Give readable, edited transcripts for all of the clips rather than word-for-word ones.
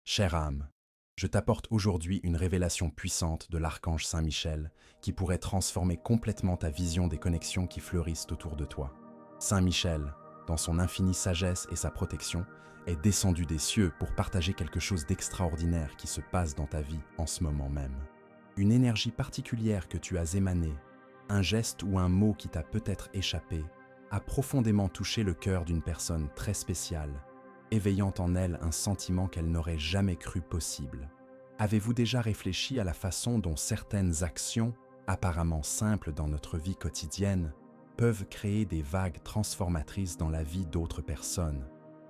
Chère âme, je t'apporte aujourd'hui une révélation puissante de l'archange Saint-Michel qui pourrait transformer complètement ta vision des connexions qui fleurissent autour de toi. Saint-Michel, dans son infinie sagesse et sa protection, est descendu des cieux pour partager quelque chose d'extraordinaire qui se passe dans ta vie en ce moment même. Une énergie particulière que tu as émanée, un geste ou un mot qui t'a peut-être échappé, a profondément touché le cœur d'une personne très spéciale, éveillant en elle un sentiment qu'elle n'aurait jamais cru possible. Avez-vous déjà réfléchi à la façon dont certaines actions, apparemment simples dans notre vie quotidienne, peuvent créer des vagues transformatrices dans la vie d'autres personnes?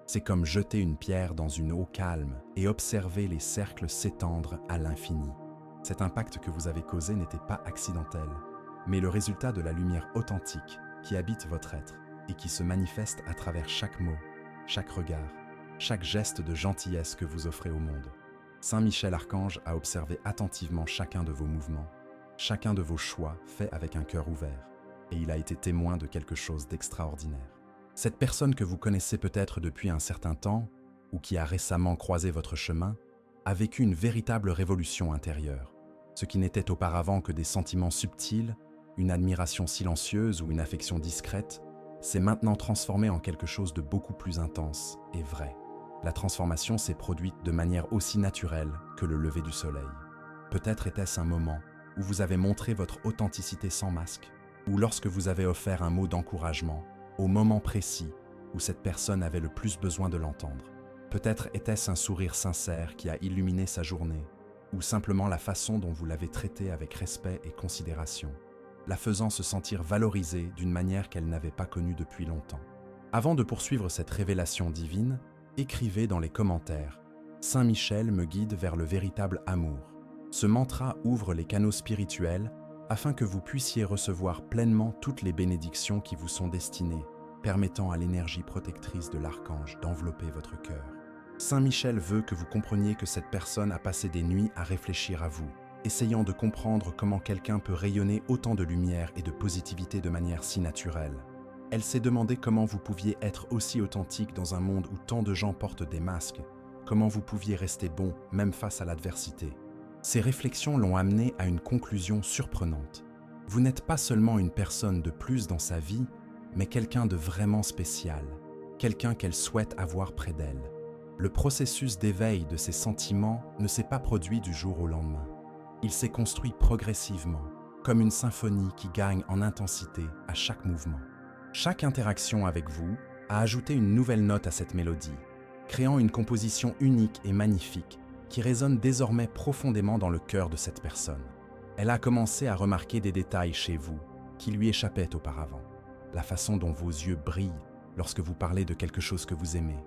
C'est comme jeter une pierre dans une eau calme et observer les cercles s'étendre à l'infini. Cet impact que vous avez causé n'était pas accidentel, mais le résultat de la lumière authentique qui habite votre être et qui se manifeste à travers chaque mot, chaque regard, chaque geste de gentillesse que vous offrez au monde. Saint Michel Archange a observé attentivement chacun de vos mouvements, chacun de vos choix faits avec un cœur ouvert, et il a été témoin de quelque chose d'extraordinaire. Cette personne que vous connaissez peut-être depuis un certain temps, ou qui a récemment croisé votre chemin, a vécu une véritable révolution intérieure. Ce qui n'était auparavant que des sentiments subtils, une admiration silencieuse ou une affection discrète, s'est maintenant transformé en quelque chose de beaucoup plus intense et vrai. La transformation s'est produite de manière aussi naturelle que le lever du soleil. Peut-être était-ce un moment où vous avez montré votre authenticité sans masque, ou lorsque vous avez offert un mot d'encouragement, au moment précis où cette personne avait le plus besoin de l'entendre. Peut-être était-ce un sourire sincère qui a illuminé sa journée, ou simplement la façon dont vous l'avez traitée avec respect et considération, la faisant se sentir valorisée d'une manière qu'elle n'avait pas connue depuis longtemps. Avant de poursuivre cette révélation divine, écrivez dans les commentaires « Saint Michel me guide vers le véritable amour ». Ce mantra ouvre les canaux spirituels afin que vous puissiez recevoir pleinement toutes les bénédictions qui vous sont destinées, permettant à l'énergie protectrice de l'archange d'envelopper votre cœur. Saint Michel veut que vous compreniez que cette personne a passé des nuits à réfléchir à vous, essayant de comprendre comment quelqu'un peut rayonner autant de lumière et de positivité de manière si naturelle. Elle s'est demandé comment vous pouviez être aussi authentique dans un monde où tant de gens portent des masques, comment vous pouviez rester bon même face à l'adversité. Ces réflexions l'ont amenée à une conclusion surprenante. Vous n'êtes pas seulement une personne de plus dans sa vie, mais quelqu'un de vraiment spécial, quelqu'un qu'elle souhaite avoir près d'elle. Le processus d'éveil de ses sentiments ne s'est pas produit du jour au lendemain. Il s'est construit progressivement, comme une symphonie qui gagne en intensité à chaque mouvement. Chaque interaction avec vous a ajouté une nouvelle note à cette mélodie, créant une composition unique et magnifique qui résonne désormais profondément dans le cœur de cette personne. Elle a commencé à remarquer des détails chez vous qui lui échappaient auparavant. La façon dont vos yeux brillent lorsque vous parlez de quelque chose que vous aimez,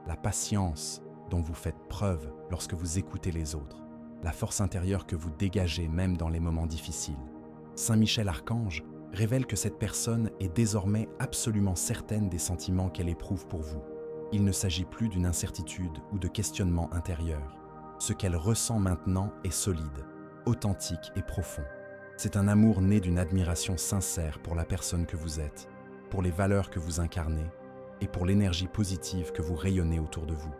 la patience dont vous faites preuve lorsque vous écoutez les autres, la force intérieure que vous dégagez même dans les moments difficiles. Saint Michel Archange révèle que cette personne est désormais absolument certaine des sentiments qu'elle éprouve pour vous. Il ne s'agit plus d'une incertitude ou de questionnement intérieur. Ce qu'elle ressent maintenant est solide, authentique et profond. C'est un amour né d'une admiration sincère pour la personne que vous êtes, pour les valeurs que vous incarnez et pour l'énergie positive que vous rayonnez autour de vous.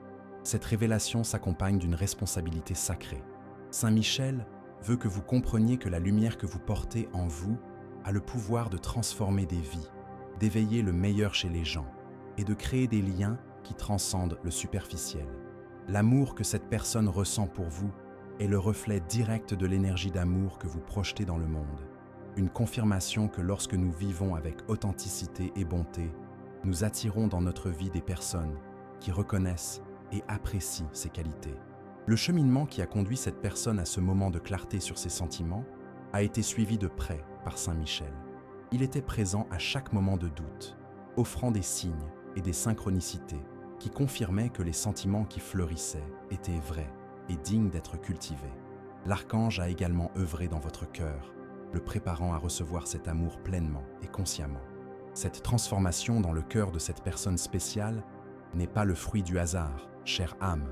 Cette révélation s'accompagne d'une responsabilité sacrée. Saint Michel veut que vous compreniez que la lumière que vous portez en vous a le pouvoir de transformer des vies, d'éveiller le meilleur chez les gens et de créer des liens qui transcendent le superficiel. L'amour que cette personne ressent pour vous est le reflet direct de l'énergie d'amour que vous projetez dans le monde. Une confirmation que lorsque nous vivons avec authenticité et bonté, nous attirons dans notre vie des personnes qui reconnaissent et apprécient ces qualités. Le cheminement qui a conduit cette personne à ce moment de clarté sur ses sentiments a été suivi de près par Saint Michel. Il était présent à chaque moment de doute, offrant des signes et des synchronicités qui confirmaient que les sentiments qui fleurissaient étaient vrais et dignes d'être cultivés. L'archange a également œuvré dans votre cœur, le préparant à recevoir cet amour pleinement et consciemment. Cette transformation dans le cœur de cette personne spéciale n'est pas le fruit du hasard, chère âme.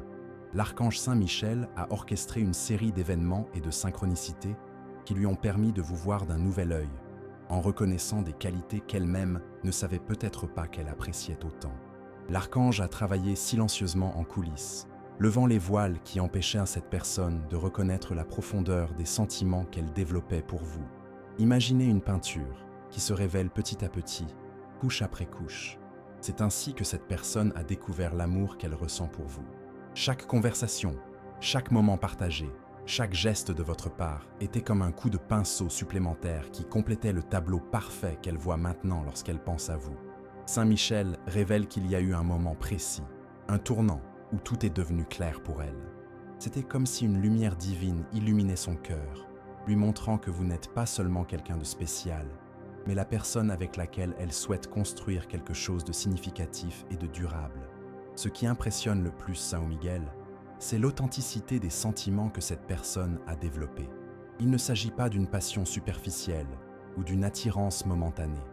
L'archange Saint Michel a orchestré une série d'événements et de synchronicités qui lui ont permis de vous voir d'un nouvel œil, en reconnaissant des qualités qu'elle-même ne savait peut-être pas qu'elle appréciait autant. L'archange a travaillé silencieusement en coulisses, levant les voiles qui empêchaient à cette personne de reconnaître la profondeur des sentiments qu'elle développait pour vous. Imaginez une peinture qui se révèle petit à petit, couche après couche. C'est ainsi que cette personne a découvert l'amour qu'elle ressent pour vous. Chaque conversation, chaque moment partagé, chaque geste de votre part était comme un coup de pinceau supplémentaire qui complétait le tableau parfait qu'elle voit maintenant lorsqu'elle pense à vous. Saint Michel révèle qu'il y a eu un moment précis, un tournant où tout est devenu clair pour elle. C'était comme si une lumière divine illuminait son cœur, lui montrant que vous n'êtes pas seulement quelqu'un de spécial, mais la personne avec laquelle elle souhaite construire quelque chose de significatif et de durable. Ce qui impressionne le plus Saint Miguel, c'est l'authenticité des sentiments que cette personne a développés. Il ne s'agit pas d'une passion superficielle ou d'une attirance momentanée.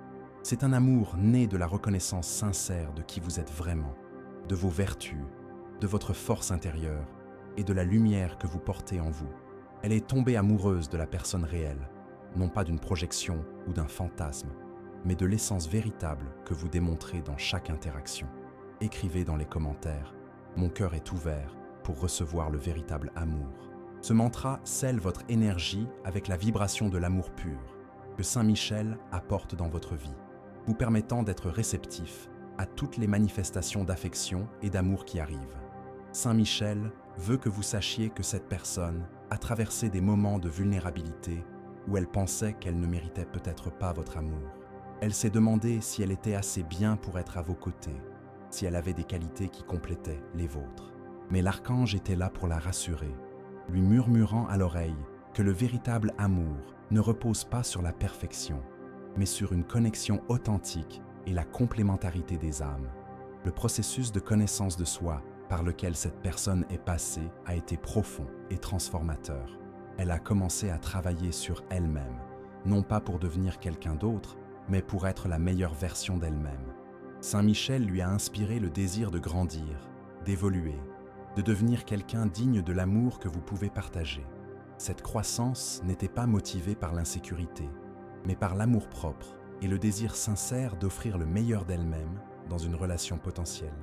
C'est un amour né de la reconnaissance sincère de qui vous êtes vraiment, de vos vertus, de votre force intérieure et de la lumière que vous portez en vous. Elle est tombée amoureuse de la personne réelle, non pas d'une projection ou d'un fantasme, mais de l'essence véritable que vous démontrez dans chaque interaction. Écrivez dans les commentaires « Mon cœur est ouvert pour recevoir le véritable amour ». Ce mantra scelle votre énergie avec la vibration de l'amour pur que Saint Michel apporte dans votre vie, vous permettant d'être réceptif à toutes les manifestations d'affection et d'amour qui arrivent. Saint Michel veut que vous sachiez que cette personne a traversé des moments de vulnérabilité où elle pensait qu'elle ne méritait peut-être pas votre amour. Elle s'est demandé si elle était assez bien pour être à vos côtés, si elle avait des qualités qui complétaient les vôtres. Mais l'archange était là pour la rassurer, lui murmurant à l'oreille que le véritable amour ne repose pas sur la perfection, mais sur une connexion authentique et la complémentarité des âmes. Le processus de connaissance de soi par lequel cette personne est passée a été profond et transformateur. Elle a commencé à travailler sur elle-même, non pas pour devenir quelqu'un d'autre, mais pour être la meilleure version d'elle-même. Saint Michel lui a inspiré le désir de grandir, d'évoluer, de devenir quelqu'un digne de l'amour que vous pouvez partager. Cette croissance n'était pas motivée par l'insécurité, mais par l'amour-propre et le désir sincère d'offrir le meilleur d'elle-même dans une relation potentielle.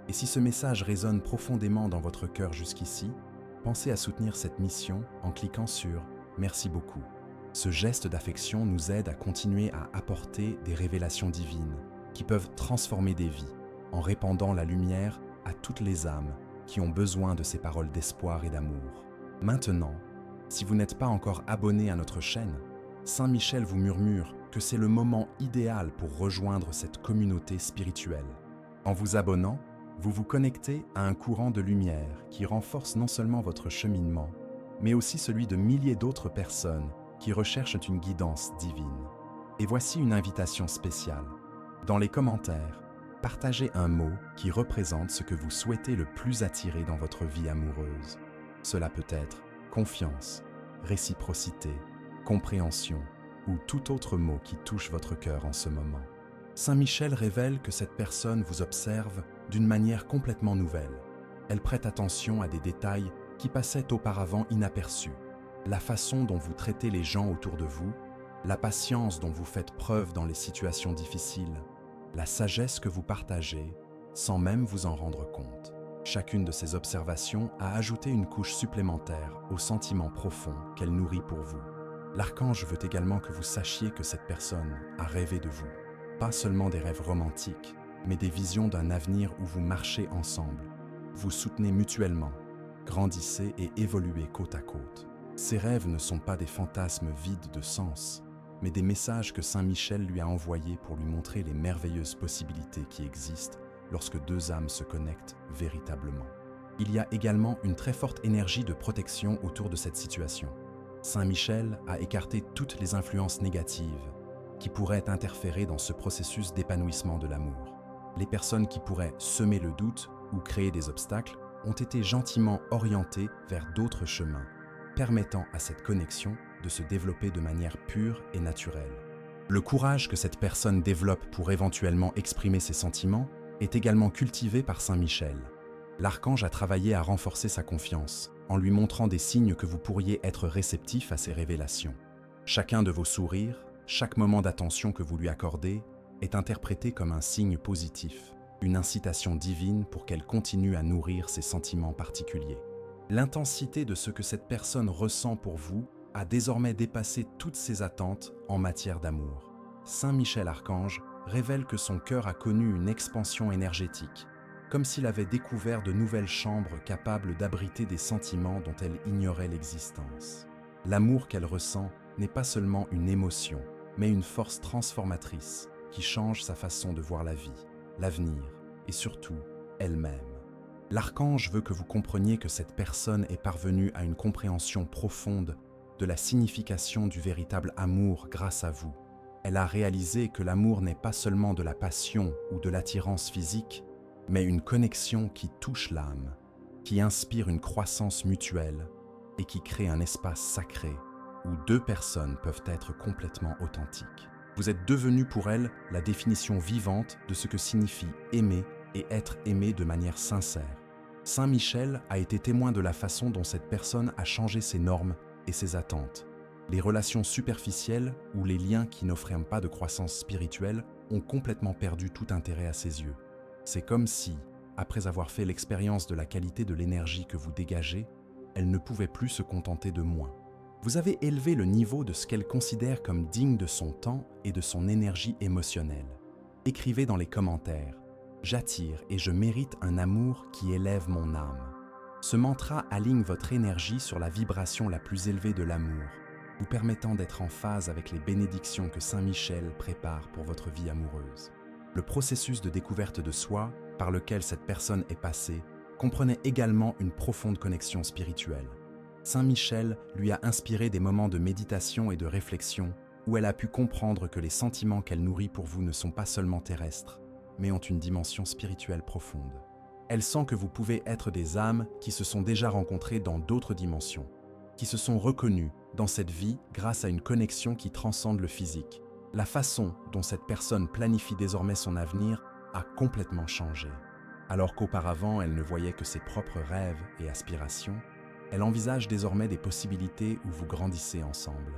Et si ce message résonne profondément dans votre cœur jusqu'ici, pensez à soutenir cette mission en cliquant sur « Merci beaucoup ». Ce geste d'affection nous aide à continuer à apporter des révélations divines qui peuvent transformer des vies en répandant la lumière à toutes les âmes qui ont besoin de ces paroles d'espoir et d'amour. Maintenant, si vous n'êtes pas encore abonné à notre chaîne, Saint Michel vous murmure que c'est le moment idéal pour rejoindre cette communauté spirituelle. En vous abonnant, vous vous connectez à un courant de lumière qui renforce non seulement votre cheminement, mais aussi celui de milliers d'autres personnes qui recherchent une guidance divine. Et voici une invitation spéciale. Dans les commentaires, partagez un mot qui représente ce que vous souhaitez le plus attirer dans votre vie amoureuse. Cela peut être confiance, réciprocité, compréhension ou tout autre mot qui touche votre cœur en ce moment. Saint Michel révèle que cette personne vous observe d'une manière complètement nouvelle. Elle prête attention à des détails qui passaient auparavant inaperçus. La façon dont vous traitez les gens autour de vous, la patience dont vous faites preuve dans les situations difficiles, la sagesse que vous partagez sans même vous en rendre compte. Chacune de ces observations a ajouté une couche supplémentaire au sentiment profond qu'elle nourrit pour vous. L'archange veut également que vous sachiez que cette personne a rêvé de vous. Pas seulement des rêves romantiques, mais des visions d'un avenir où vous marchez ensemble, vous soutenez mutuellement, grandissez et évoluez côte à côte. Ces rêves ne sont pas des fantasmes vides de sens, mais des messages que Saint Michel lui a envoyés pour lui montrer les merveilleuses possibilités qui existent lorsque deux âmes se connectent véritablement. Il y a également une très forte énergie de protection autour de cette situation. Saint Michel a écarté toutes les influences négatives qui pourraient interférer dans ce processus d'épanouissement de l'amour. Les personnes qui pourraient semer le doute ou créer des obstacles ont été gentiment orientées vers d'autres chemins, permettant à cette connexion de se développer de manière pure et naturelle. Le courage que cette personne développe pour éventuellement exprimer ses sentiments est également cultivé par Saint Michel. L'archange a travaillé à renforcer sa confiance, en lui montrant des signes que vous pourriez être réceptif à ces révélations. Chacun de vos sourires, chaque moment d'attention que vous lui accordez, est interprété comme un signe positif. une incitation divine pour qu'elle continue à nourrir ses sentiments particuliers. L'intensité de ce que cette personne ressent pour vous a désormais dépassé toutes ses attentes en matière d'amour. Saint Michel Archange révèle que son cœur a connu une expansion énergétique, comme s'il avait découvert de nouvelles chambres capables d'abriter des sentiments dont elle ignorait l'existence. L'amour qu'elle ressent n'est pas seulement une émotion, mais une force transformatrice qui change sa façon de voir la vie, l'avenir et surtout elle-même. L'archange veut que vous compreniez que cette personne est parvenue à une compréhension profonde de la signification du véritable amour grâce à vous. Elle a réalisé que l'amour n'est pas seulement de la passion ou de l'attirance physique, mais une connexion qui touche l'âme, qui inspire une croissance mutuelle et qui crée un espace sacré où deux personnes peuvent être complètement authentiques. Vous êtes devenu pour elle la définition vivante de ce que signifie aimer et être aimé de manière sincère. Saint Michel a été témoin de la façon dont cette personne a changé ses normes et ses attentes. Les relations superficielles ou les liens qui n'offraient pas de croissance spirituelle ont complètement perdu tout intérêt à ses yeux. C'est comme si, après avoir fait l'expérience de la qualité de l'énergie que vous dégagez, elle ne pouvait plus se contenter de moins. Vous avez élevé le niveau de ce qu'elle considère comme digne de son temps et de son énergie émotionnelle. Écrivez dans les commentaires « J'attire et je mérite un amour qui élève mon âme ». Ce mantra aligne votre énergie sur la vibration la plus élevée de l'amour, vous permettant d'être en phase avec les bénédictions que Saint Michel prépare pour votre vie amoureuse. Le processus de découverte de soi, par lequel cette personne est passée, comprenait également une profonde connexion spirituelle. Saint Michel lui a inspiré des moments de méditation et de réflexion où elle a pu comprendre que les sentiments qu'elle nourrit pour vous ne sont pas seulement terrestres, mais ont une dimension spirituelle profonde. Elle sent que vous pouvez être des âmes qui se sont déjà rencontrées dans d'autres dimensions, qui se sont reconnues dans cette vie grâce à une connexion qui transcende le physique. La façon dont cette personne planifie désormais son avenir a complètement changé. Alors qu'auparavant elle ne voyait que ses propres rêves et aspirations, elle envisage désormais des possibilités où vous grandissez ensemble,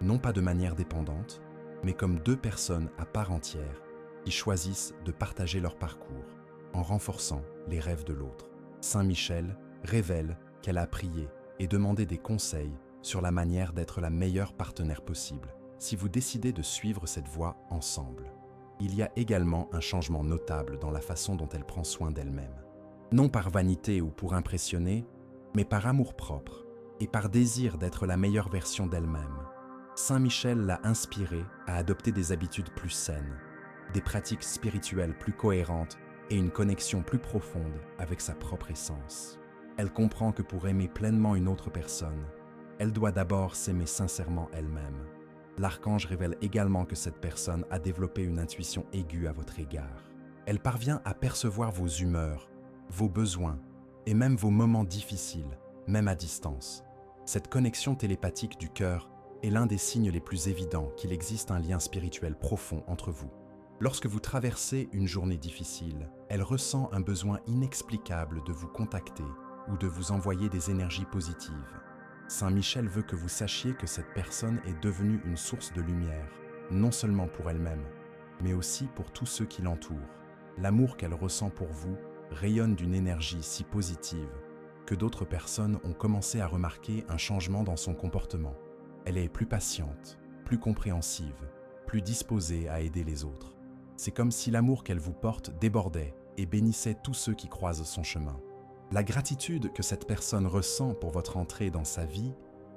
non pas de manière dépendante, mais comme deux personnes à part entière qui choisissent de partager leur parcours en renforçant les rêves de l'autre. Saint Michel révèle qu'elle a prié et demandé des conseils sur la manière d'être la meilleure partenaire possible si vous décidez de suivre cette voie ensemble. Il y a également un changement notable dans la façon dont elle prend soin d'elle-même. Non par vanité ou pour impressionner, mais par amour-propre et par désir d'être la meilleure version d'elle-même. Saint Michel l'a inspirée à adopter des habitudes plus saines, des pratiques spirituelles plus cohérentes et une connexion plus profonde avec sa propre essence. Elle comprend que pour aimer pleinement une autre personne, elle doit d'abord s'aimer sincèrement elle-même. L'archange révèle également que cette personne a développé une intuition aiguë à votre égard. Elle parvient à percevoir vos humeurs, vos besoins et même vos moments difficiles, même à distance. Cette connexion télépathique du cœur est l'un des signes les plus évidents qu'il existe un lien spirituel profond entre vous. Lorsque vous traversez une journée difficile, elle ressent un besoin inexplicable de vous contacter ou de vous envoyer des énergies positives. Saint Michel veut que vous sachiez que cette personne est devenue une source de lumière, non seulement pour elle-même, mais aussi pour tous ceux qui l'entourent. L'amour qu'elle ressent pour vous rayonne d'une énergie si positive que d'autres personnes ont commencé à remarquer un changement dans son comportement. Elle est plus patiente, plus compréhensive, plus disposée à aider les autres. C'est comme si l'amour qu'elle vous porte débordait et bénissait tous ceux qui croisent son chemin. La gratitude que cette personne ressent pour votre entrée dans sa vie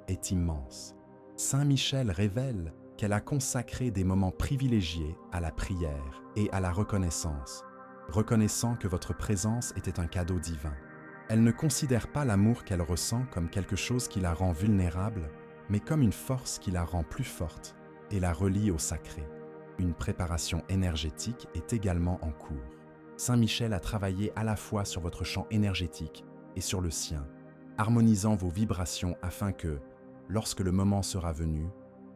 est immense. Saint Michel révèle qu'elle a consacré des moments privilégiés à la prière et à la reconnaissance, reconnaissant que votre présence était un cadeau divin. Elle ne considère pas l'amour qu'elle ressent comme quelque chose qui la rend vulnérable, mais comme une force qui la rend plus forte et la relie au sacré. Une préparation énergétique est également en cours. Saint Michel a travaillé à la fois sur votre champ énergétique et sur le sien, harmonisant vos vibrations afin que, lorsque le moment sera venu,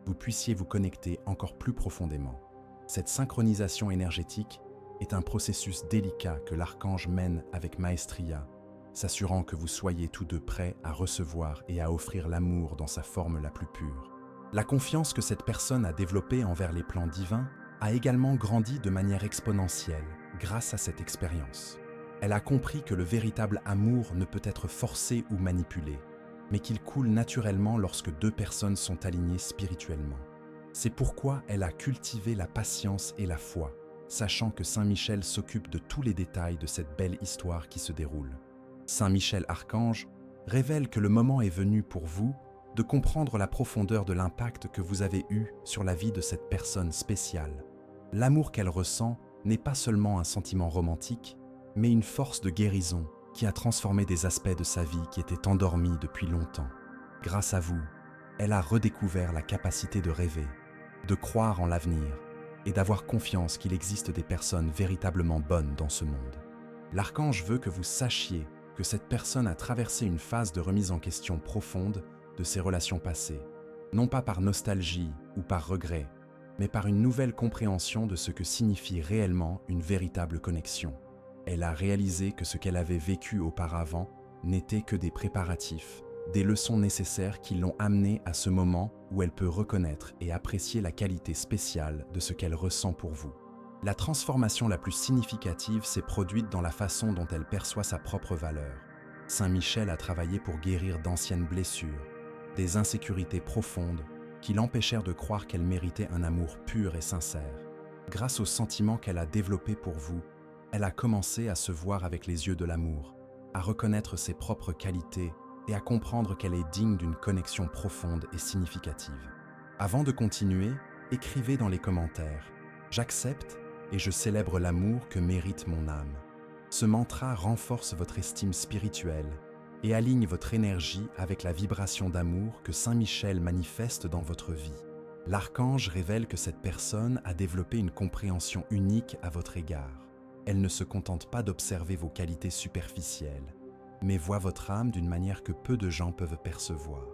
vous puissiez vous connecter encore plus profondément. Cette synchronisation énergétique est un processus délicat que l'archange mène avec maestria, s'assurant que vous soyez tous deux prêts à recevoir et à offrir l'amour dans sa forme la plus pure. La confiance que cette personne a développée envers les plans divins a également grandi de manière exponentielle grâce à cette expérience. Elle a compris que le véritable amour ne peut être forcé ou manipulé, mais qu'il coule naturellement lorsque deux personnes sont alignées spirituellement. C'est pourquoi elle a cultivé la patience et la foi, sachant que Saint Michel s'occupe de tous les détails de cette belle histoire qui se déroule. Saint Michel Archange révèle que le moment est venu pour vous de comprendre la profondeur de l'impact que vous avez eu sur la vie de cette personne spéciale. L'amour qu'elle ressent n'est pas seulement un sentiment romantique, mais une force de guérison qui a transformé des aspects de sa vie qui étaient endormis depuis longtemps. Grâce à vous, elle a redécouvert la capacité de rêver, de croire en l'avenir et d'avoir confiance qu'il existe des personnes véritablement bonnes dans ce monde. L'archange veut que vous sachiez que cette personne a traversé une phase de remise en question profonde de ses relations passées, non pas par nostalgie ou par regret, mais par une nouvelle compréhension de ce que signifie réellement une véritable connexion. Elle a réalisé que ce qu'elle avait vécu auparavant n'était que des préparatifs, des leçons nécessaires qui l'ont amenée à ce moment où elle peut reconnaître et apprécier la qualité spéciale de ce qu'elle ressent pour vous. La transformation la plus significative s'est produite dans la façon dont elle perçoit sa propre valeur. Saint Michel a travaillé pour guérir d'anciennes blessures, des insécurités profondes qui l'empêchèrent de croire qu'elle méritait un amour pur et sincère. Grâce aux sentiments qu'elle a développés pour vous, elle a commencé à se voir avec les yeux de l'amour, à reconnaître ses propres qualités et à comprendre qu'elle est digne d'une connexion profonde et significative. Avant de continuer, écrivez dans les commentaires « J'accepte et je célèbre l'amour que mérite mon âme ». Ce mantra renforce votre estime spirituelle et aligne votre énergie avec la vibration d'amour que Saint Michel manifeste dans votre vie. L'archange révèle que cette personne a développé une compréhension unique à votre égard. Elle ne se contente pas d'observer vos qualités superficielles, mais voit votre âme d'une manière que peu de gens peuvent percevoir.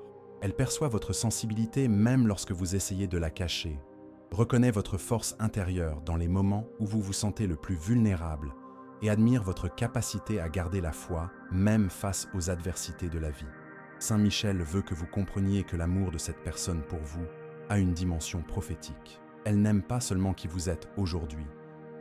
Elle perçoit votre sensibilité même lorsque vous essayez de la cacher, reconnaît votre force intérieure dans les moments où vous vous sentez le plus vulnérable et admire votre capacité à garder la foi même face aux adversités de la vie. Saint Michel veut que vous compreniez que l'amour de cette personne pour vous a une dimension prophétique. Elle n'aime pas seulement qui vous êtes aujourd'hui,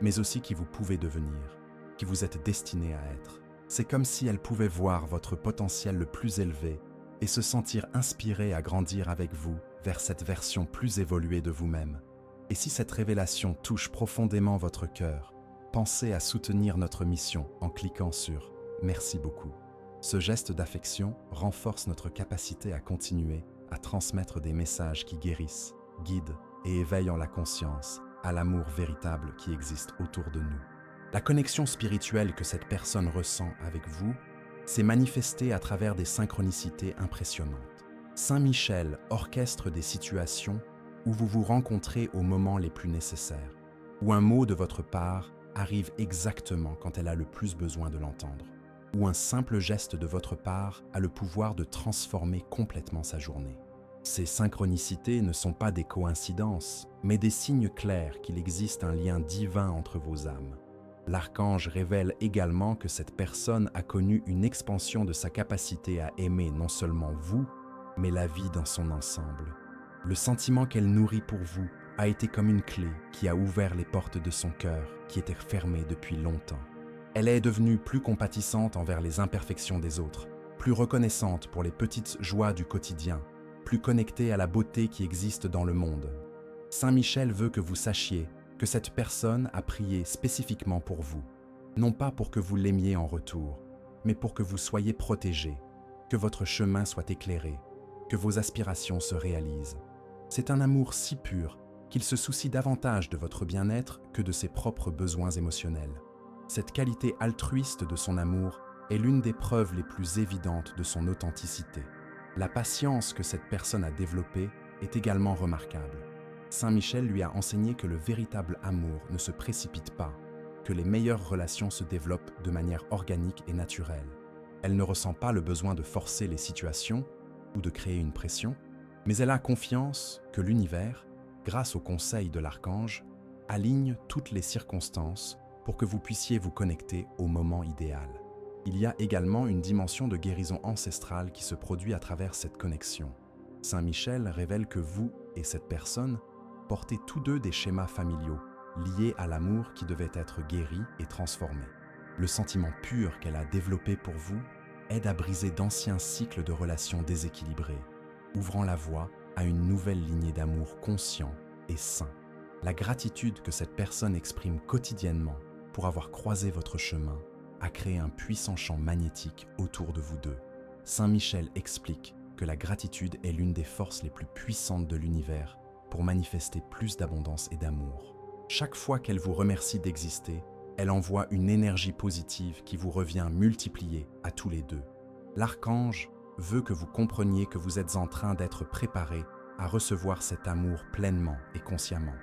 mais aussi qui vous pouvez devenir, qui vous êtes destiné à être. C'est comme si elle pouvait voir votre potentiel le plus élevé et se sentir inspirée à grandir avec vous vers cette version plus évoluée de vous-même. Et si cette révélation touche profondément votre cœur, pensez à soutenir notre mission en cliquant sur « Merci beaucoup ». Ce geste d'affection renforce notre capacité à continuer à transmettre des messages qui guérissent, guident et éveillent la conscience à l'amour véritable qui existe autour de nous. La connexion spirituelle que cette personne ressent avec vous s'est manifestée à travers des synchronicités impressionnantes. Saint Michel orchestre des situations où vous vous rencontrez aux moments les plus nécessaires, où un mot de votre part arrive exactement quand elle a le plus besoin de l'entendre, où un simple geste de votre part a le pouvoir de transformer complètement sa journée. Ces synchronicités ne sont pas des coïncidences, mais des signes clairs qu'il existe un lien divin entre vos âmes. L'archange révèle également que cette personne a connu une expansion de sa capacité à aimer non seulement vous, mais la vie dans son ensemble. Le sentiment qu'elle nourrit pour vous a été comme une clé qui a ouvert les portes de son cœur qui étaient fermées depuis longtemps. Elle est devenue plus compatissante envers les imperfections des autres, plus reconnaissante pour les petites joies du quotidien, plus connectée à la beauté qui existe dans le monde. Saint Michel veut que vous sachiez que cette personne a prié spécifiquement pour vous, non pas pour que vous l'aimiez en retour, mais pour que vous soyez protégés, que votre chemin soit éclairé, que vos aspirations se réalisent. C'est un amour si pur qu'il se soucie davantage de votre bien-être que de ses propres besoins émotionnels. Cette qualité altruiste de son amour est l'une des preuves les plus évidentes de son authenticité. La patience que cette personne a développée est également remarquable. Saint Michel lui a enseigné que le véritable amour ne se précipite pas, que les meilleures relations se développent de manière organique et naturelle. Elle ne ressent pas le besoin de forcer les situations ou de créer une pression, mais elle a confiance que l'univers, grâce au conseil de l'archange, aligne toutes les circonstances pour que vous puissiez vous connecter au moment idéal. Il y a également une dimension de guérison ancestrale qui se produit à travers cette connexion. Saint Michel révèle que vous et cette personne portez tous deux des schémas familiaux liée à l'amour qui devait être guéri et transformé. Le sentiment pur qu'elle a développé pour vous aide à briser d'anciens cycles de relations déséquilibrées, ouvrant la voie à une nouvelle lignée d'amour conscient et sain. La gratitude que cette personne exprime quotidiennement pour avoir croisé votre chemin a créé un puissant champ magnétique autour de vous deux. Saint Michel explique que la gratitude est l'une des forces les plus puissantes de l'univers pour manifester plus d'abondance et d'amour. Chaque fois qu'elle vous remercie d'exister, elle envoie une énergie positive qui vous revient multipliée à tous les deux. L'archange veut que vous compreniez que vous êtes en train d'être préparé à recevoir cet amour pleinement et consciemment.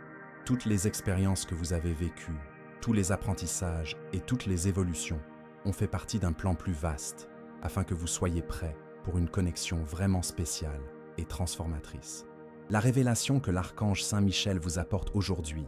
Toutes les expériences que vous avez vécues, tous les apprentissages et toutes les évolutions ont fait partie d'un plan plus vaste afin que vous soyez prêts pour une connexion vraiment spéciale et transformatrice. La révélation que l'archange Saint Michel vous apporte aujourd'hui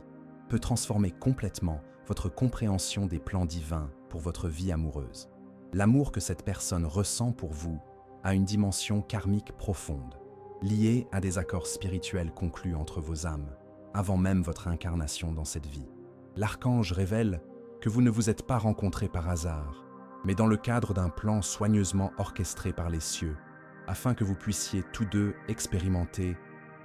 peut transformer complètement votre compréhension des plans divins pour votre vie amoureuse. L'amour que cette personne ressent pour vous a une dimension karmique profonde, liée à des accords spirituels conclus entre vos âmes, avant même votre incarnation dans cette vie. L'archange révèle que vous ne vous êtes pas rencontrés par hasard, mais dans le cadre d'un plan soigneusement orchestré par les cieux, afin que vous puissiez tous deux expérimenter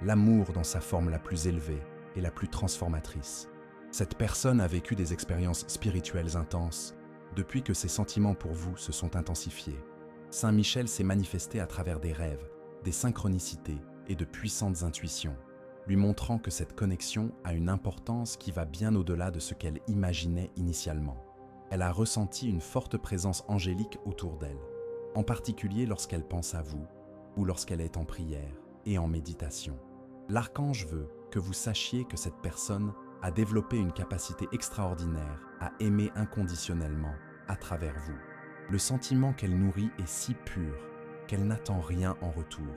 l'amour dans sa forme la plus élevée et la plus transformatrice. Cette personne a vécu des expériences spirituelles intenses depuis que ses sentiments pour vous se sont intensifiés. Saint Michel s'est manifesté à travers des rêves, des synchronicités et de puissantes intuitions, lui montrant que cette connexion a une importance qui va bien au-delà de ce qu'elle imaginait initialement. Elle a ressenti une forte présence angélique autour d'elle, en particulier lorsqu'elle pense à vous ou lorsqu'elle est en prière et en méditation. L'archange veut que vous sachiez que cette personne a développé une capacité extraordinaire à aimer inconditionnellement à travers vous. Le sentiment qu'elle nourrit est si pur qu'elle n'attend rien en retour,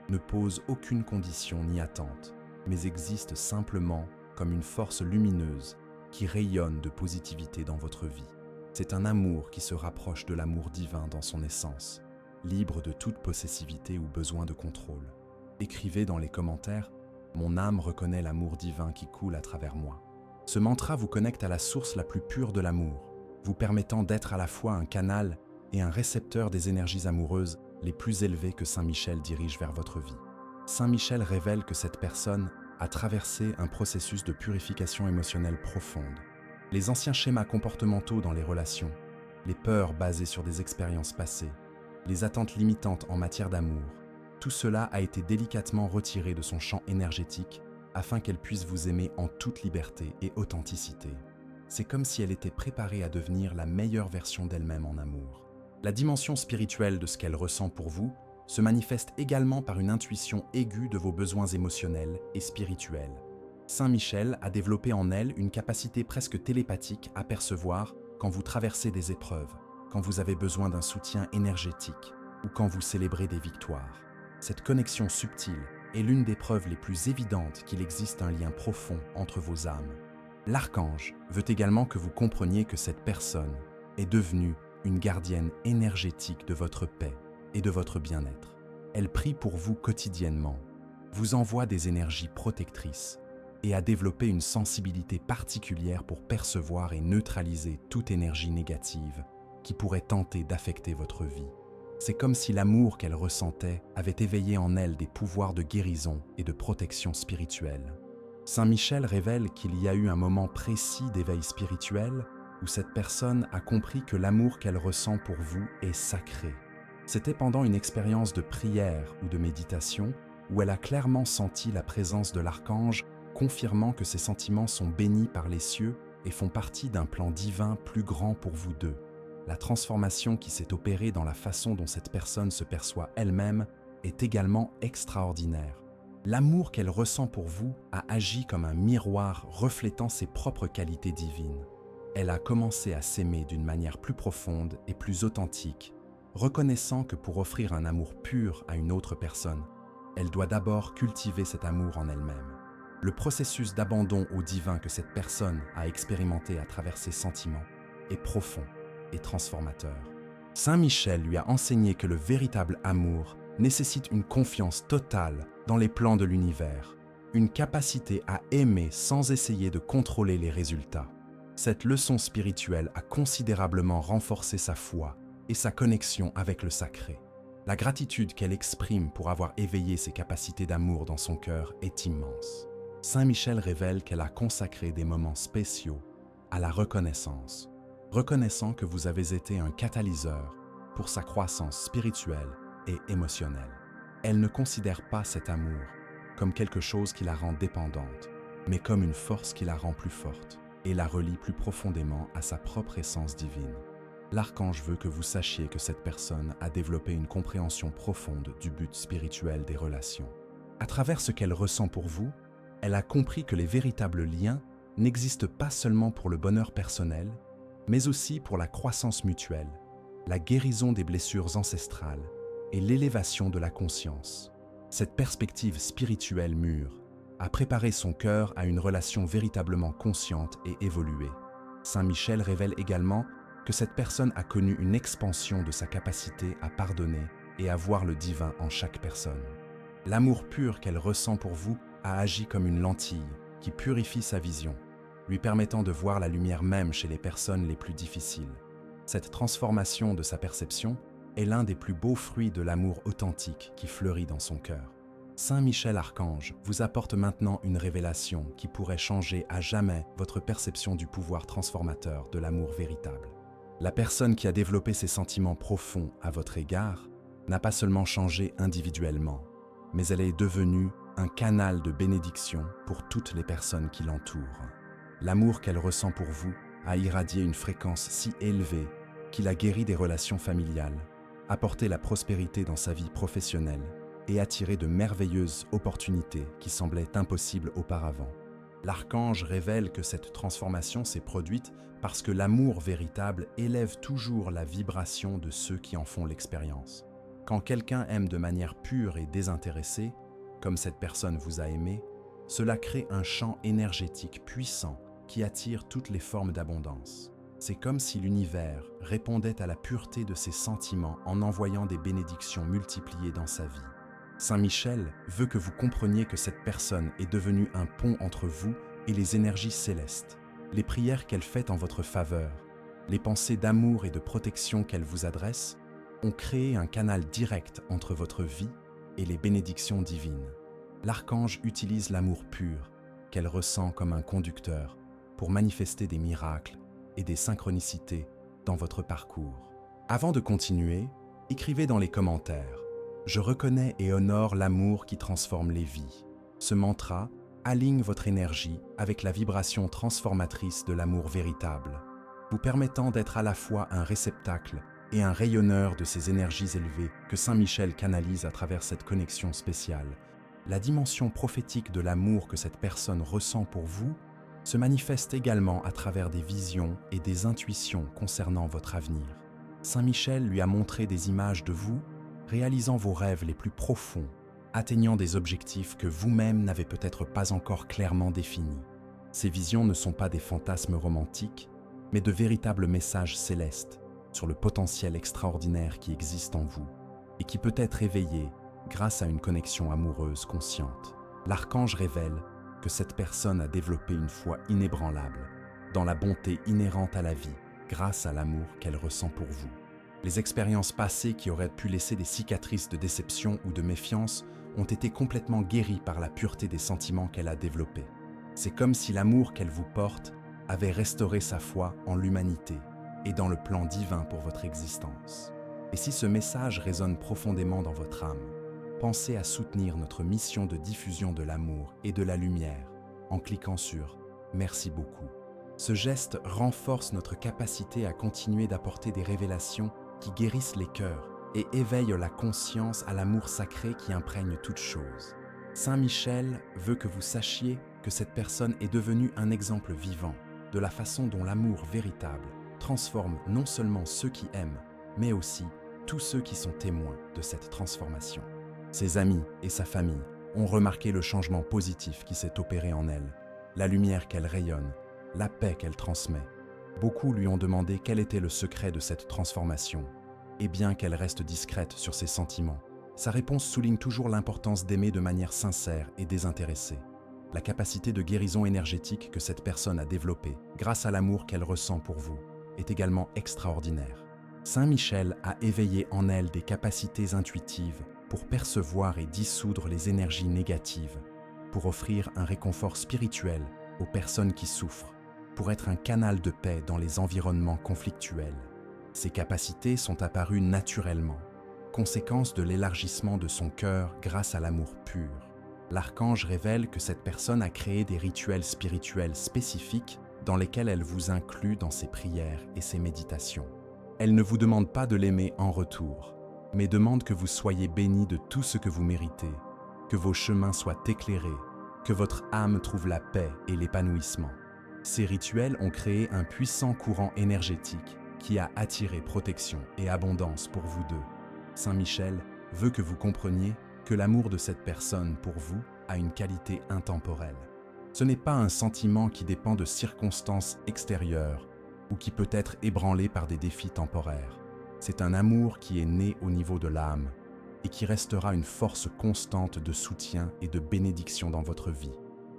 ne pose aucune condition ni attente, mais existe simplement comme une force lumineuse qui rayonne de positivité dans votre vie. C'est un amour qui se rapproche de l'amour divin dans son essence, libre de toute possessivité ou besoin de contrôle. Écrivez dans les commentaires « Mon âme reconnaît l'amour divin qui coule à travers moi ». Ce mantra vous connecte à la source la plus pure de l'amour, vous permettant d'être à la fois un canal et un récepteur des énergies amoureuses les plus élevées que Saint Michel dirige vers votre vie. Saint Michel révèle que cette personne a traversé un processus de purification émotionnelle profonde. Les anciens schémas comportementaux dans les relations, les peurs basées sur des expériences passées, les attentes limitantes en matière d'amour, tout cela a été délicatement retiré de son champ énergétique afin qu'elle puisse vous aimer en toute liberté et authenticité. C'est comme si elle était préparée à devenir la meilleure version d'elle-même en amour. La dimension spirituelle de ce qu'elle ressent pour vous se manifeste également par une intuition aiguë de vos besoins émotionnels et spirituels. Saint Michel a développé en elle une capacité presque télépathique à percevoir quand vous traversez des épreuves, quand vous avez besoin d'un soutien énergétique ou quand vous célébrez des victoires. Cette connexion subtile est l'une des preuves les plus évidentes qu'il existe un lien profond entre vos âmes. L'archange veut également que vous compreniez que cette personne est devenue une gardienne énergétique de votre paix et de votre bien-être. Elle prie pour vous quotidiennement, vous envoie des énergies protectrices et a développé une sensibilité particulière pour percevoir et neutraliser toute énergie négative qui pourrait tenter d'affecter votre vie. C'est comme si l'amour qu'elle ressentait avait éveillé en elle des pouvoirs de guérison et de protection spirituelle. Saint Michel révèle qu'il y a eu un moment précis d'éveil spirituel où cette personne a compris que l'amour qu'elle ressent pour vous est sacré. C'était pendant une expérience de prière ou de méditation où elle a clairement senti la présence de l'archange, confirmant que ses sentiments sont bénis par les cieux et font partie d'un plan divin plus grand pour vous deux. La transformation qui s'est opérée dans la façon dont cette personne se perçoit elle-même est également extraordinaire. L'amour qu'elle ressent pour vous a agi comme un miroir reflétant ses propres qualités divines. Elle a commencé à s'aimer d'une manière plus profonde et plus authentique, reconnaissant que pour offrir un amour pur à une autre personne, elle doit d'abord cultiver cet amour en elle-même. Le processus d'abandon au divin que cette personne a expérimenté à travers ses sentiments est profond et transformateur. Saint Michel lui a enseigné que le véritable amour nécessite une confiance totale dans les plans de l'univers, une capacité à aimer sans essayer de contrôler les résultats. Cette leçon spirituelle a considérablement renforcé sa foi et sa connexion avec le sacré. La gratitude qu'elle exprime pour avoir éveillé ses capacités d'amour dans son cœur est immense. Saint Michel révèle qu'elle a consacré des moments spéciaux à la reconnaissance, reconnaissant que vous avez été un catalyseur pour sa croissance spirituelle et émotionnelle. Elle ne considère pas cet amour comme quelque chose qui la rend dépendante, mais comme une force qui la rend plus forte et la relie plus profondément à sa propre essence divine. L'archange veut que vous sachiez que cette personne a développé une compréhension profonde du but spirituel des relations. À travers ce qu'elle ressent pour vous, elle a compris que les véritables liens n'existent pas seulement pour le bonheur personnel, mais aussi pour la croissance mutuelle, la guérison des blessures ancestrales et l'élévation de la conscience. Cette perspective spirituelle mûre a préparé son cœur à une relation véritablement consciente et évoluée. Saint Michel révèle également que cette personne a connu une expansion de sa capacité à pardonner et à voir le divin en chaque personne. L'amour pur qu'elle ressent pour vous a agi comme une lentille qui purifie sa vision, lui permettant de voir la lumière même chez les personnes les plus difficiles. Cette transformation de sa perception est l'un des plus beaux fruits de l'amour authentique qui fleurit dans son cœur. Saint Michel Archange vous apporte maintenant une révélation qui pourrait changer à jamais votre perception du pouvoir transformateur de l'amour véritable. La personne qui a développé ces sentiments profonds à votre égard n'a pas seulement changé individuellement, mais elle est devenue un canal de bénédiction pour toutes les personnes qui l'entourent. L'amour qu'elle ressent pour vous a irradié une fréquence si élevée qu'il a guéri des relations familiales, apporté la prospérité dans sa vie professionnelle et attiré de merveilleuses opportunités qui semblaient impossibles auparavant. L'archange révèle que cette transformation s'est produite parce que l'amour véritable élève toujours la vibration de ceux qui en font l'expérience. Quand quelqu'un aime de manière pure et désintéressée, comme cette personne vous a aimé, cela crée un champ énergétique puissant qui attire toutes les formes d'abondance. C'est comme si l'univers répondait à la pureté de ses sentiments en envoyant des bénédictions multipliées dans sa vie. Saint Michel veut que vous compreniez que cette personne est devenue un pont entre vous et les énergies célestes. Les prières qu'elle fait en votre faveur, les pensées d'amour et de protection qu'elle vous adresse, ont créé un canal direct entre votre vie et les bénédictions divines. L'archange utilise l'amour pur, qu'elle ressent comme un conducteur, pour manifester des miracles et des synchronicités dans votre parcours. Avant de continuer, écrivez dans les commentaires « Je reconnais et honore l'amour qui transforme les vies ». Ce mantra aligne votre énergie avec la vibration transformatrice de l'amour véritable, vous permettant d'être à la fois un réceptacle et un rayonneur de ces énergies élevées que Saint Michel canalise à travers cette connexion spéciale. La dimension prophétique de l'amour que cette personne ressent pour vous se manifeste également à travers des visions et des intuitions concernant votre avenir. Saint Michel lui a montré des images de vous, réalisant vos rêves les plus profonds, atteignant des objectifs que vous-même n'avez peut-être pas encore clairement définis. Ces visions ne sont pas des fantasmes romantiques, mais de véritables messages célestes sur le potentiel extraordinaire qui existe en vous et qui peut être éveillé grâce à une connexion amoureuse consciente. L'archange révèle que cette personne a développé une foi inébranlable dans la bonté inhérente à la vie grâce à l'amour qu'elle ressent pour vous. Les expériences passées qui auraient pu laisser des cicatrices de déception ou de méfiance ont été complètement guéries par la pureté des sentiments qu'elle a développés. C'est comme si l'amour qu'elle vous porte avait restauré sa foi en l'humanité et dans le plan divin pour votre existence. Et si ce message résonne profondément dans votre âme, pensez à soutenir notre mission de diffusion de l'amour et de la lumière en cliquant sur « Merci beaucoup ». Ce geste renforce notre capacité à continuer d'apporter des révélations qui guérissent les cœurs et éveillent la conscience à l'amour sacré qui imprègne toute chose. Saint Michel veut que vous sachiez que cette personne est devenue un exemple vivant de la façon dont l'amour véritable transforme non seulement ceux qui aiment, mais aussi tous ceux qui sont témoins de cette transformation. Ses amis et sa famille ont remarqué le changement positif qui s'est opéré en elle, la lumière qu'elle rayonne, la paix qu'elle transmet. Beaucoup lui ont demandé quel était le secret de cette transformation. Et bien qu'elle reste discrète sur ses sentiments, sa réponse souligne toujours l'importance d'aimer de manière sincère et désintéressée. La capacité de guérison énergétique que cette personne a développée grâce à l'amour qu'elle ressent pour vous est également extraordinaire. Saint Michel a éveillé en elle des capacités intuitives pour percevoir et dissoudre les énergies négatives, pour offrir un réconfort spirituel aux personnes qui souffrent, pour être un canal de paix dans les environnements conflictuels. Ces capacités sont apparues naturellement, conséquence de l'élargissement de son cœur grâce à l'amour pur. L'archange révèle que cette personne a créé des rituels spirituels spécifiques dans lesquels elle vous inclut dans ses prières et ses méditations. Elle ne vous demande pas de l'aimer en retour, mais demande que vous soyez bénis de tout ce que vous méritez, que vos chemins soient éclairés, que votre âme trouve la paix et l'épanouissement. Ces rituels ont créé un puissant courant énergétique qui a attiré protection et abondance pour vous deux. Saint Michel veut que vous compreniez que l'amour de cette personne pour vous a une qualité intemporelle. Ce n'est pas un sentiment qui dépend de circonstances extérieures ou qui peut être ébranlé par des défis temporaires. C'est un amour qui est né au niveau de l'âme et qui restera une force constante de soutien et de bénédiction dans votre vie,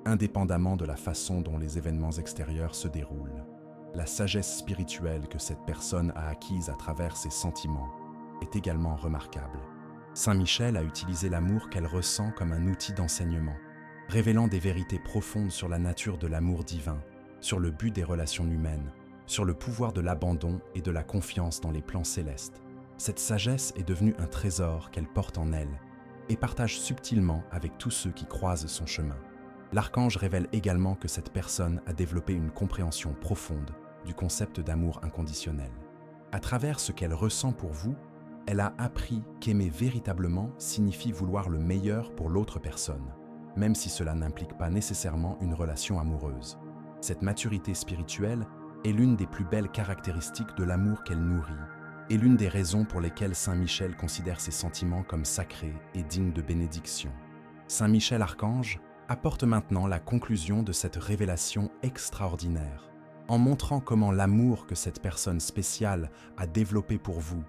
indépendamment de la façon dont les événements extérieurs se déroulent. La sagesse spirituelle que cette personne a acquise à travers ses sentiments est également remarquable. Saint Michel a utilisé l'amour qu'elle ressent comme un outil d'enseignement, révélant des vérités profondes sur la nature de l'amour divin, sur le but des relations humaines, sur le pouvoir de l'abandon et de la confiance dans les plans célestes. Cette sagesse est devenue un trésor qu'elle porte en elle et partage subtilement avec tous ceux qui croisent son chemin. L'archange révèle également que cette personne a développé une compréhension profonde du concept d'amour inconditionnel. À travers ce qu'elle ressent pour vous, elle a appris qu'aimer véritablement signifie vouloir le meilleur pour l'autre personne, même si cela n'implique pas nécessairement une relation amoureuse. Cette maturité spirituelle est l'une des plus belles caractéristiques de l'amour qu'elle nourrit et l'une des raisons pour lesquelles Saint Michel considère ses sentiments comme sacrés et dignes de bénédiction. Saint Michel Archange apporte maintenant la conclusion de cette révélation extraordinaire, en montrant comment l'amour que cette personne spéciale a développé pour vous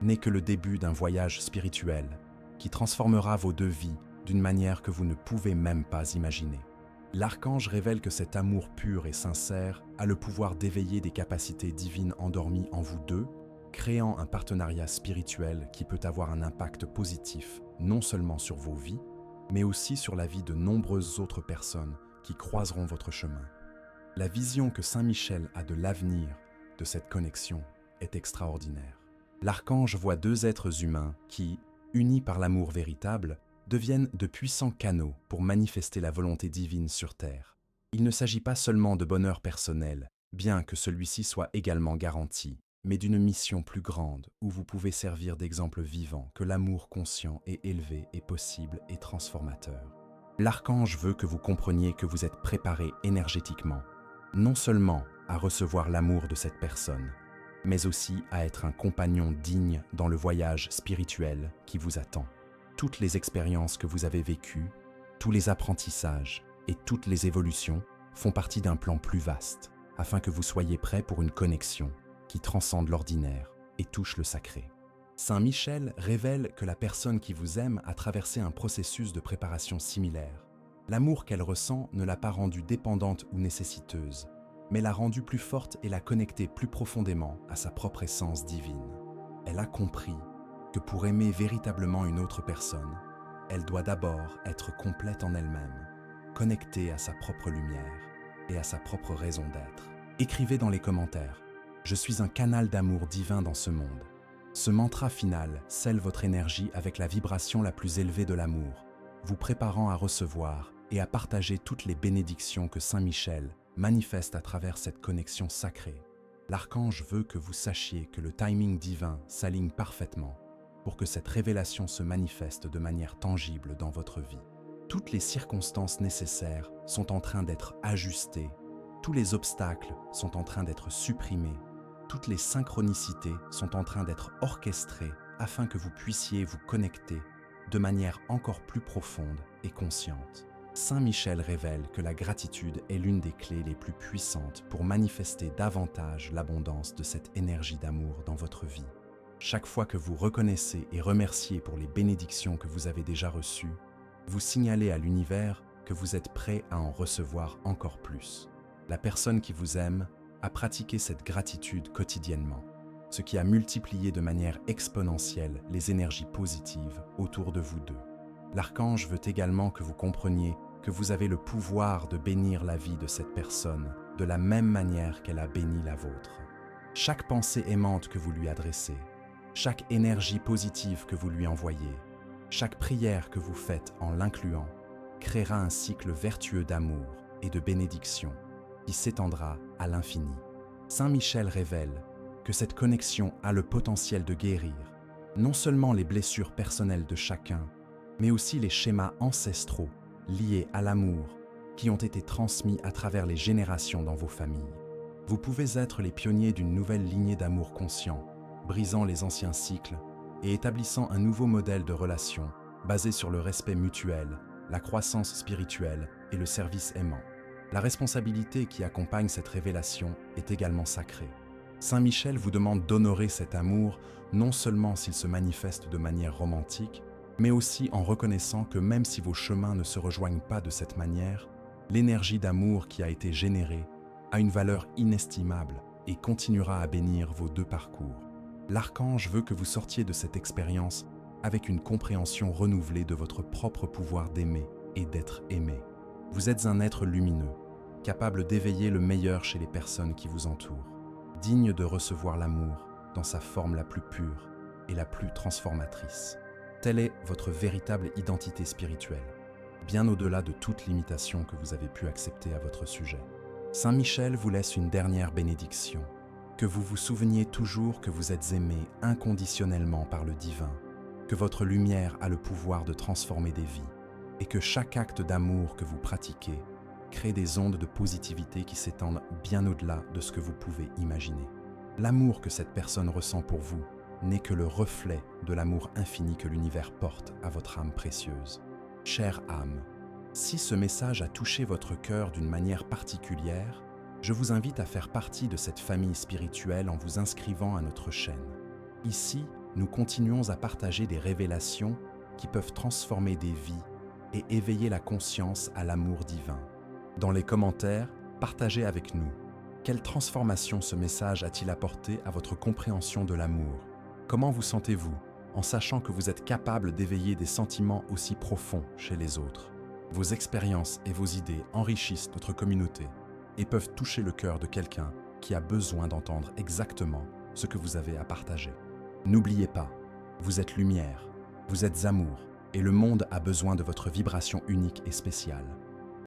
n'est que le début d'un voyage spirituel qui transformera vos deux vies d'une manière que vous ne pouvez même pas imaginer. L'archange révèle que cet amour pur et sincère a le pouvoir d'éveiller des capacités divines endormies en vous deux, créant un partenariat spirituel qui peut avoir un impact positif non seulement sur vos vies, mais aussi sur la vie de nombreuses autres personnes qui croiseront votre chemin. La vision que Saint Michel a de l'avenir de cette connexion est extraordinaire. L'archange voit deux êtres humains qui, unis par l'amour véritable, deviennent de puissants canaux pour manifester la volonté divine sur terre. Il ne s'agit pas seulement de bonheur personnel, bien que celui-ci soit également garanti, mais d'une mission plus grande où vous pouvez servir d'exemple vivant que l'amour conscient et élevé est possible et transformateur. L'archange veut que vous compreniez que vous êtes préparé énergétiquement, non seulement à recevoir l'amour de cette personne, mais aussi à être un compagnon digne dans le voyage spirituel qui vous attend. Toutes les expériences que vous avez vécues, tous les apprentissages et toutes les évolutions font partie d'un plan plus vaste, afin que vous soyez prêts pour une connexion qui transcende l'ordinaire et touche le sacré. Saint Michel révèle que la personne qui vous aime a traversé un processus de préparation similaire. L'amour qu'elle ressent ne l'a pas rendue dépendante ou nécessiteuse, mais l'a rendue plus forte et l'a connectée plus profondément à sa propre essence divine. Elle a compris que pour aimer véritablement une autre personne, elle doit d'abord être complète en elle-même, connectée à sa propre lumière et à sa propre raison d'être. Écrivez dans les commentaires « Je suis un canal d'amour divin dans ce monde ». Ce mantra final scelle votre énergie avec la vibration la plus élevée de l'amour, vous préparant à recevoir et à partager toutes les bénédictions que Saint Michel manifeste à travers cette connexion sacrée. L'archange veut que vous sachiez que le timing divin s'aligne parfaitement pour que cette révélation se manifeste de manière tangible dans votre vie. Toutes les circonstances nécessaires sont en train d'être ajustées, tous les obstacles sont en train d'être supprimés, toutes les synchronicités sont en train d'être orchestrées afin que vous puissiez vous connecter de manière encore plus profonde et consciente. Saint Michel révèle que la gratitude est l'une des clés les plus puissantes pour manifester davantage l'abondance de cette énergie d'amour dans votre vie. Chaque fois que vous reconnaissez et remerciez pour les bénédictions que vous avez déjà reçues, vous signalez à l'univers que vous êtes prêt à en recevoir encore plus. La personne qui vous aime a pratiqué cette gratitude quotidiennement, ce qui a multiplié de manière exponentielle les énergies positives autour de vous deux. L'archange veut également que vous compreniez que vous avez le pouvoir de bénir la vie de cette personne de la même manière qu'elle a béni la vôtre. Chaque pensée aimante que vous lui adressez, chaque énergie positive que vous lui envoyez, chaque prière que vous faites en l'incluant, créera un cycle vertueux d'amour et de bénédiction qui s'étendra à l'infini. Saint Michel révèle que cette connexion a le potentiel de guérir non seulement les blessures personnelles de chacun, mais aussi les schémas ancestraux liés à l'amour qui ont été transmis à travers les générations dans vos familles. Vous pouvez être les pionniers d'une nouvelle lignée d'amour conscient, brisant les anciens cycles et établissant un nouveau modèle de relation basé sur le respect mutuel, la croissance spirituelle et le service aimant. La responsabilité qui accompagne cette révélation est également sacrée. Saint Michel vous demande d'honorer cet amour non seulement s'il se manifeste de manière romantique, mais aussi en reconnaissant que même si vos chemins ne se rejoignent pas de cette manière, l'énergie d'amour qui a été générée a une valeur inestimable et continuera à bénir vos deux parcours. L'archange veut que vous sortiez de cette expérience avec une compréhension renouvelée de votre propre pouvoir d'aimer et d'être aimé. Vous êtes un être lumineux, capable d'éveiller le meilleur chez les personnes qui vous entourent, digne de recevoir l'amour dans sa forme la plus pure et la plus transformatrice. Telle est votre véritable identité spirituelle, bien au-delà de toute limitation que vous avez pu accepter à votre sujet. Saint Michel vous laisse une dernière bénédiction, que vous vous souveniez toujours que vous êtes aimé inconditionnellement par le divin, que votre lumière a le pouvoir de transformer des vies, et que chaque acte d'amour que vous pratiquez crée des ondes de positivité qui s'étendent bien au-delà de ce que vous pouvez imaginer. L'amour que cette personne ressent pour vous n'est que le reflet de l'amour infini que l'univers porte à votre âme précieuse. Chère âme, si ce message a touché votre cœur d'une manière particulière, je vous invite à faire partie de cette famille spirituelle en vous inscrivant à notre chaîne. Ici, nous continuons à partager des révélations qui peuvent transformer des vies et éveiller la conscience à l'amour divin. Dans les commentaires, partagez avec nous. Quelle transformation ce message a-t-il apporté à votre compréhension de l'amour? Comment vous sentez-vous en sachant que vous êtes capable d'éveiller des sentiments aussi profonds chez les autres? Vos expériences et vos idées enrichissent notre communauté et peuvent toucher le cœur de quelqu'un qui a besoin d'entendre exactement ce que vous avez à partager. N'oubliez pas, vous êtes lumière, vous êtes amour, et le monde a besoin de votre vibration unique et spéciale.